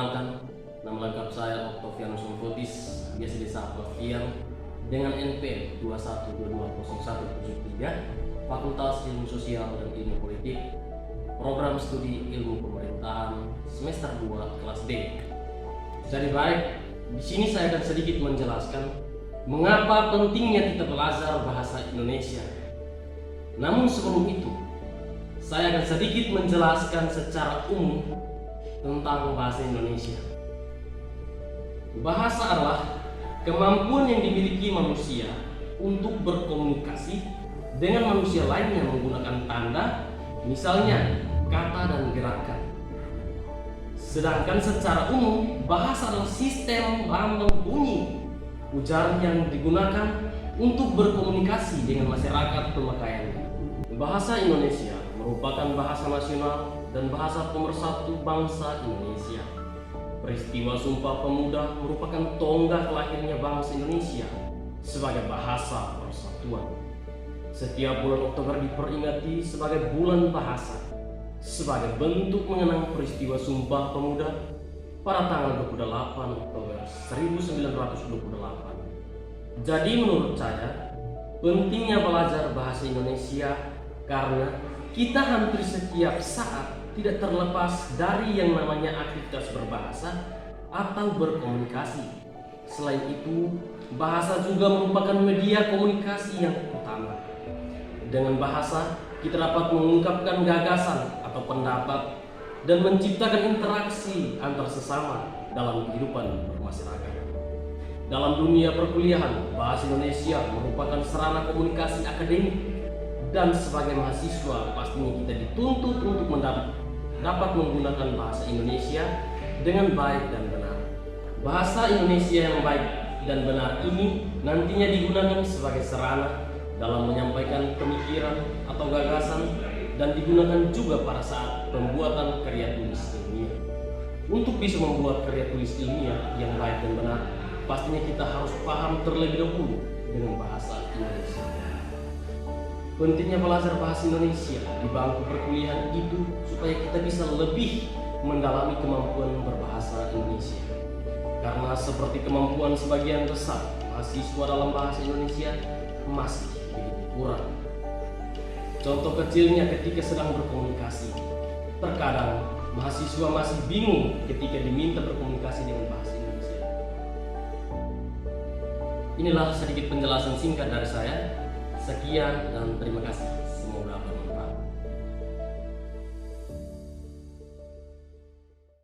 Perkenalkan, nama lengkap saya Octavianus Fotis, biasa disapa Fian, dengan NPM 212200173, Fakultas Ilmu Sosial dan Ilmu Politik, Program Studi Ilmu Pemerintahan, semester 2 kelas D. Jadi baik, di sini saya akan sedikit menjelaskan mengapa pentingnya kita belajar bahasa Indonesia. Namun sebelum itu, saya akan sedikit menjelaskan secara umum tentang bahasa Indonesia. Bahasa adalah kemampuan yang dimiliki manusia untuk berkomunikasi dengan manusia lainnya menggunakan tanda, misalnya kata dan gerakan. Sedangkan secara umum, bahasa adalah sistem lambang bunyi ujaran yang digunakan untuk berkomunikasi dengan masyarakat pemakaiannya. Bahasa Indonesia merupakan bahasa nasional dan bahasa pemersatu bangsa Indonesia. Peristiwa Sumpah Pemuda merupakan tonggak lahirnya bangsa Indonesia sebagai bahasa persatuan. Setiap bulan Oktober diperingati sebagai bulan bahasa, sebagai bentuk mengenang peristiwa Sumpah Pemuda pada tanggal 28 Oktober 1928. Jadi menurut saya, pentingnya belajar bahasa Indonesia karena kita hampir setiap saat tidak terlepas dari yang namanya aktivitas berbahasa atau berkomunikasi. Selain itu, bahasa juga merupakan media komunikasi yang utama. Dengan bahasa, kita dapat mengungkapkan gagasan atau pendapat dan menciptakan interaksi antar sesama dalam kehidupan bermasyarakat. Dalam dunia perkuliahan, bahasa Indonesia merupakan sarana komunikasi akademik. Dan sebagai mahasiswa pastinya kita dituntut untuk dapat menggunakan bahasa Indonesia dengan baik dan benar. Bahasa Indonesia yang baik dan benar ini nantinya digunakan sebagai sarana dalam menyampaikan pemikiran atau gagasan dan digunakan juga pada saat pembuatan karya tulis ilmiah. Untuk bisa membuat karya tulis ilmiah yang baik dan benar, pastinya kita harus paham terlebih dahulu dengan bahasa Indonesia. Pentingnya belajar bahasa Indonesia di bangku perkuliahan itu supaya kita bisa lebih mendalami kemampuan berbahasa Indonesia. Karena seperti kemampuan sebagian besar mahasiswa dalam bahasa Indonesia masih begitu kurang. Contoh kecilnya ketika sedang berkomunikasi, terkadang mahasiswa masih bingung ketika diminta berkomunikasi dengan bahasa Indonesia. Inilah sedikit penjelasan singkat dari saya. Sekian dan terima kasih. Semoga bermanfaat.